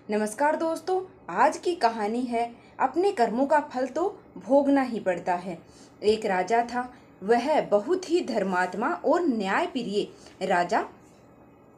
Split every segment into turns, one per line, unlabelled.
नमस्कार दोस्तों। आज की कहानी है अपने कर्मों का फल तो भोगना ही पड़ता है। एक राजा था, वह बहुत ही धर्मात्मा और न्यायप्रिय राजा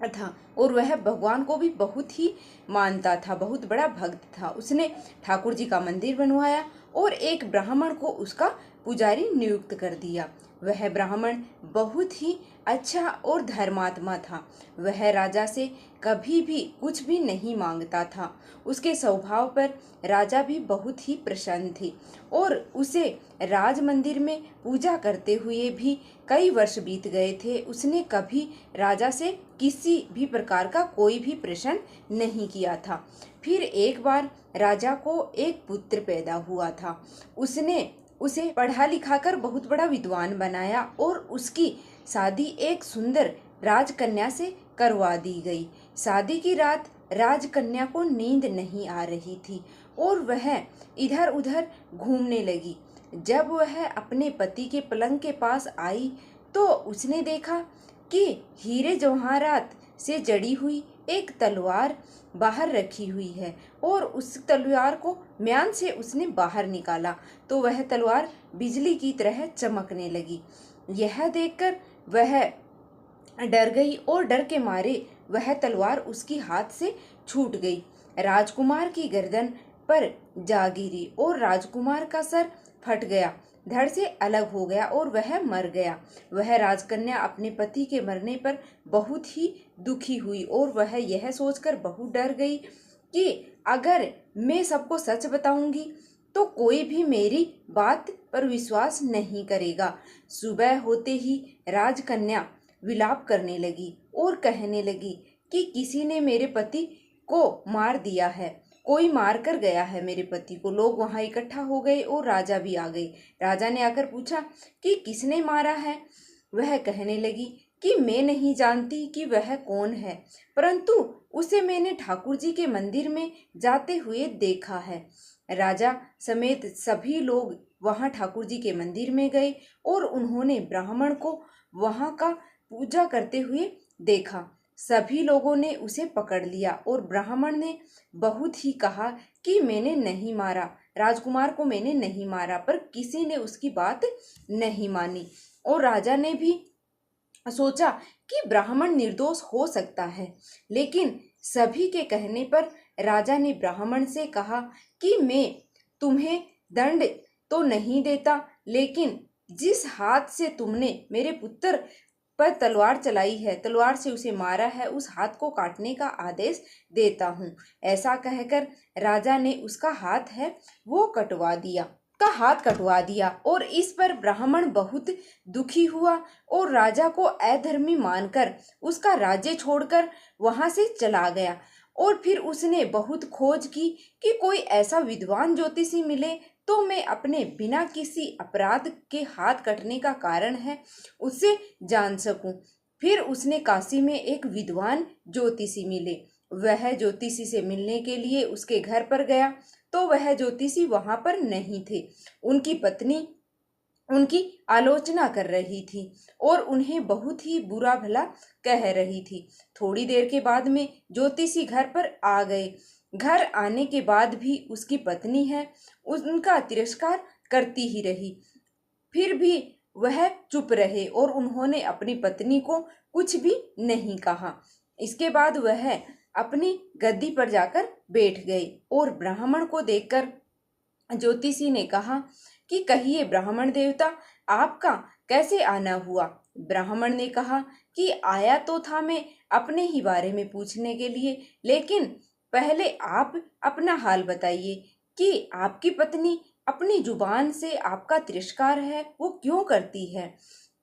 था और वह भगवान को भी बहुत ही मानता था, बहुत बड़ा भक्त था। उसने ठाकुर जी का मंदिर बनवाया और एक ब्राह्मण को उसका पुजारी नियुक्त कर दिया। वह ब्राह्मण बहुत ही अच्छा और धर्मात्मा था। वह राजा से कभी भी कुछ भी नहीं मांगता था। उसके स्वभाव पर राजा भी बहुत ही प्रसन्न थे और उसे राज मंदिर में पूजा करते हुए भी कई वर्ष बीत गए थे। उसने कभी राजा से किसी भी प्रकार का कोई भी प्रश्न नहीं किया था। फिर एक बार राजा को एक पुत्र पैदा हुआ था। उसने उसे पढ़ा लिखा कर बहुत बड़ा विद्वान बनाया और उसकी शादी एक सुंदर राजकन्या से करवा दी गई। शादी की रात राजकन्या को नींद नहीं आ रही थी और वह इधर उधर घूमने लगी। जब वह अपने पति के पलंग के पास आई तो उसने देखा कि हीरे जवाहरात से जड़ी हुई एक तलवार बाहर रखी हुई है और उस तलवार को म्यान से उसने बाहर निकाला तो वह तलवार बिजली की तरह चमकने लगी। यह देखकर वह डर गई और डर के मारे वह तलवार उसकी हाथ से छूट गई। राजकुमार की गर्दन पर जा गिरी और राजकुमार का सर फट गया, धड़ से अलग हो गया और वह मर गया। वह राजकन्या अपने पति के मरने पर बहुत ही दुखी हुई और वह यह सोचकर बहुत डर गई कि अगर मैं सबको सच बताऊंगी तो कोई भी मेरी बात पर विश्वास नहीं करेगा। सुबह होते ही राजकन्या विलाप करने लगी और कहने लगी कि किसी ने मेरे पति को मार दिया है, कोई मार कर गया है मेरे पति को। लोग वहां इकट्ठा हो गए और राजा भी आ गए। राजा ने आकर पूछा कि किसने मारा है। वह कहने लगी कि मैं नहीं जानती कि वह कौन है, परंतु उसे मैंने ठाकुर जी के मंदिर में जाते हुए देखा है। राजा समेत सभी लोग वहां ठाकुर जी के मंदिर में गए और उन्होंने ब्राह्मण को वहां का पूजा करते हुए देखा। सभी लोगों ने उसे पकड़ लिया और ब्राह्मण ने बहुत ही कहा कि मैंने नहीं मारा, राजकुमार को मैंने नहीं मारा, पर किसी ने उसकी बात नहीं मानी। और राजा ने भी सोचा कि ब्राह्मण निर्दोष हो सकता है, लेकिन सभी के कहने पर राजा ने ब्राह्मण से कहा कि मैं तुम्हें दंड तो नहीं देता, लेकिन जिस हाथ से तुमने मेरे पुत्र पर तलवार चलाई है, तलवार से उसे मारा है, उस हाथ को काटने का आदेश देता हूँ। ऐसा कहकर राजा ने उसका हाथ है वो कटवा दिया, का हाथ कटवा दिया और इस पर ब्राह्मण बहुत दुखी हुआ और राजा को अधर्मी मानकर उसका राज्य छोड़कर वहां से चला गया। और फिर उसने बहुत खोज की कि कोई ऐसा विद्वान ज्योतिषी मिले तो मैं अपने बिना किसी अपराध के हाथ कटने का कारण है उससे जान सकूं। फिर उसने काशी में एक विद्वान ज्योतिषी मिले। वह ज्योतिषी से मिलने के लिए उसके घर पर गया तो वह ज्योतिषी वहां पर नहीं थे। उनकी पत्नी उनकी आलोचना कर रही थी और उन्हें बहुत ही बुरा भला कह रही थी। थोड़ी देर के बाद में ज्योतिषी घर पर आ गए। घर आने के बाद भी उसकी पत्नी है उनका तिरस्कार करती ही रही। फिर भी वह चुप रहे और उन्होंने अपनी पत्नी को कुछ भी नहीं कहा। इसके बाद वह अपनी गद्दी पर जाकर बैठ गई और ब्राह्मण को देखकर ज्योतिषी ने कहा कि कहिए ब्राह्मण देवता, आपका कैसे आना हुआ। ब्राह्मण ने कहा कि आया तो था मैं अपने ही बारे में पूछने के लिए, लेकिन पहले आप अपना हाल बताइए कि आपकी पत्नी अपनी जुबान से आपका तिरस्कार है वो क्यों करती है।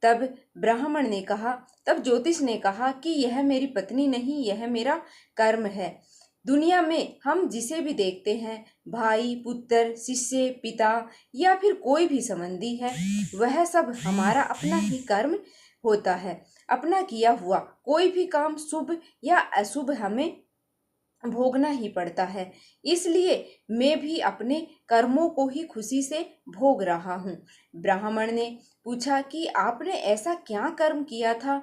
तब ब्राह्मण ने कहा, तब ज्योतिष ने कहा कि यह मेरी पत्नी नहीं, यह मेरा कर्म है। दुनिया में हम जिसे भी देखते हैं, भाई, पुत्र, शिष्य, पिता या फिर कोई भी संबंधी है, वह सब हमारा अपना ही कर्म होता है। अपना किया हुआ कोई भी काम शुभ या अशुभ हमें भोगना ही पड़ता है। इसलिए मैं भी अपने कर्मों को ही खुशी से भोग रहा हूँ। ब्राह्मण ने पूछा कि आपने ऐसा क्या कर्म किया था।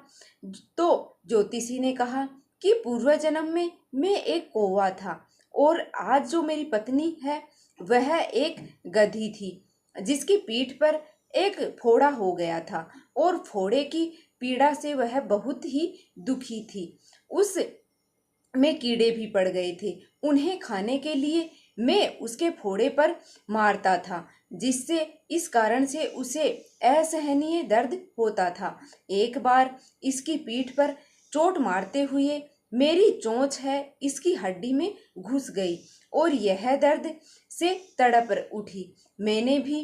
तो ज्योतिषी ने कहा कि पूर्व जन्म में मैं एक कौवा था और आज जो मेरी पत्नी है वह एक गधी थी जिसकी पीठ पर एक फोड़ा हो गया था और फोड़े की पीड़ा से वह बहुत ही दुखी थी। उस में कीड़े भी पड़ गए थे। उन्हें खाने के लिए मैं उसके फोड़े पर मारता था, जिससे इस कारण से उसे असहनीय दर्द होता था। एक बार इसकी पीठ पर चोट मारते हुए मेरी चोंच है इसकी हड्डी में घुस गई और यह दर्द से तड़प उठी। मैंने भी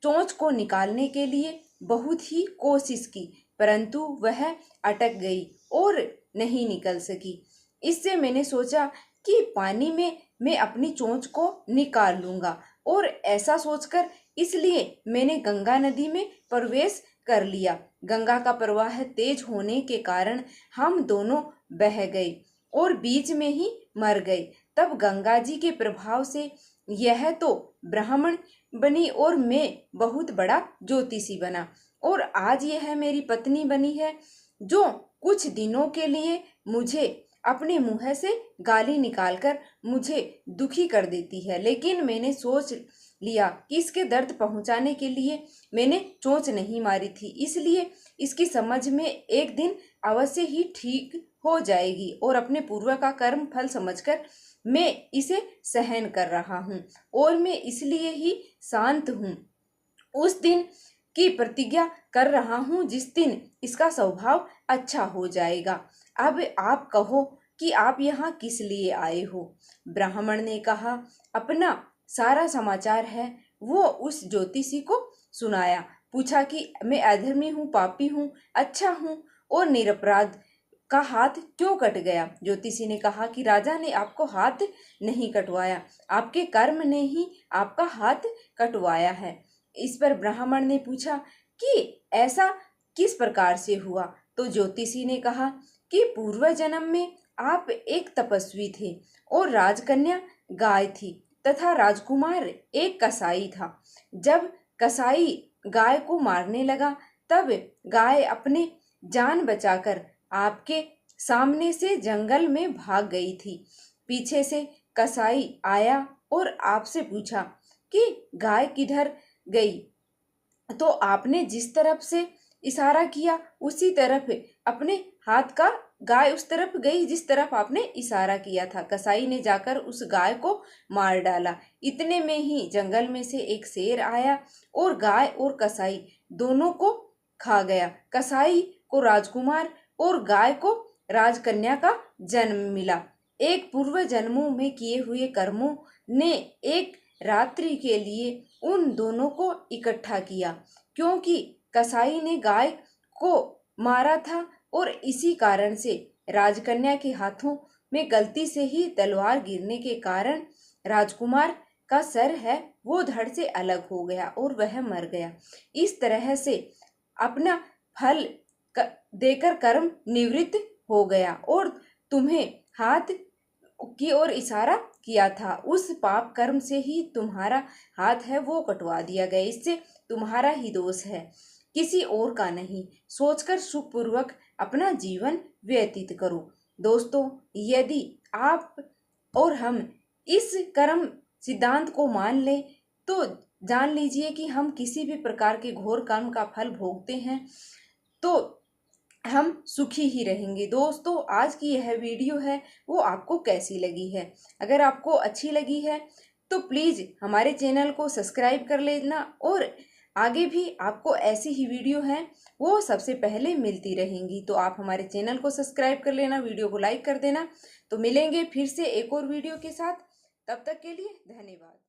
चोंच को निकालने के लिए बहुत ही कोशिश की, परंतु वह अटक गई और नहीं निकल सकी। इससे मैंने सोचा कि पानी में मैं अपनी चोंच को निकाल लूंगा और ऐसा सोचकर इसलिए मैंने गंगा नदी में प्रवेश कर लिया। गंगा का प्रवाह तेज होने के कारण हम दोनों बह गए और बीच में ही मर गए। तब गंगा जी के प्रभाव से यह तो ब्राह्मण बनी और मैं बहुत बड़ा ज्योतिषी बना और आज यह मेरी पत्नी बनी है जो कुछ दिनों के लिए मुझे अपने मुंह से गाली निकालकर मुझे दुखी कर देती है। लेकिन मैंने सोच लिया कि इसके दर्द पहुंचाने के लिए मैंने चोंच नहीं मारी थी, इसलिए इसकी समझ में एक दिन अवश्य ही ठीक हो जाएगी और अपने पूर्व का कर्म फल समझकर मैं इसे सहन कर रहा हूँ और मैं इसलिए ही शांत हूँ। उस दिन की प्रतिज्ञा कर रहा हूँ जिस दिन इसका स्वभाव अच्छा हो जाएगा। अब आप कहो कि आप यहाँ किस लिए आए हो। ब्राह्मण ने कहा। अपना सारा समाचार है वो उस ज्योतिषी को सुनाया। पूछा कि मैं अधर्मी हूँ, पापी हूँ, अच्छा हूँ और निरपराध का हाथ क्यों कट गया। ज्योतिषी ने कहा कि राजा ने आपको हाथ नहीं कटवाया, आपके कर्म ने ही आपका हाथ कटवाया है। इस पर ब्राह्मण ने पूछा कि ऐसा किस प्रकार से हुआ। तो ज्योतिषी ने कहा कि पूर्व जन्म में आप एक तपस्वी थे और राजकन्या गाय थी तथा राजकुमार एक कसाई था। जब कसाई गाय को मारने लगा तब गाय अपने जान बचाकर आपके सामने से जंगल में भाग गई थी। पीछे से कसाई आया और आपसे पूछा कि गाय किधर गई। तो आपने जिस तरफ से इशारा किया उसी तरफ अपने हाथ का गाय उस तरफ गई जिस तरफ आपने इशारा किया था। कसाई ने जाकर उस गाय को मार डाला। इतने में ही जंगल में से एक शेर आया और गाय और कसाई दोनों को खा गया। कसाई को राजकुमार और गाय को राजकन्या का जन्म मिला। एक पूर्व जन्मों में किए हुए कर्मों ने एक रात्रि के लिए उन दोनों को इकट्ठा किया, क्योंकि कसाई ने गाय को मारा था और इसी कारण से राजकन्या के हाथों में गलती से ही तलवार गिरने के कारण राजकुमार का सर है वो धड़ से अलग हो गया और वह मर गया। इस तरह से अपना फल देकर कर्म निवृत्त हो गया और तुम्हें हाथ की ओर इशारा किया था, उस पाप कर्म से ही तुम्हारा हाथ है वो कटवा दिया गया। इससे तुम्हारा ही दोष है, किसी और का नहीं। सोचकर सुखपूर्वक अपना जीवन व्यतीत करो। दोस्तों, यदि आप और हम इस कर्म सिद्धांत को मान लें तो जान लीजिए कि हम किसी भी प्रकार के घोर कर्म का फल भोगते हैं तो हम सुखी ही रहेंगे। दोस्तों, आज की यह वीडियो है वो आपको कैसी लगी है? अगर आपको अच्छी लगी है तो प्लीज़ हमारे चैनल को सब्सक्राइब कर लेना और आगे भी आपको ऐसी ही वीडियो हैं वो सबसे पहले मिलती रहेंगी। तो आप हमारे चैनल को सब्सक्राइब कर लेना, वीडियो को लाइक कर देना। तो मिलेंगे फिर से एक और वीडियो के साथ। तब तक के लिए धन्यवाद।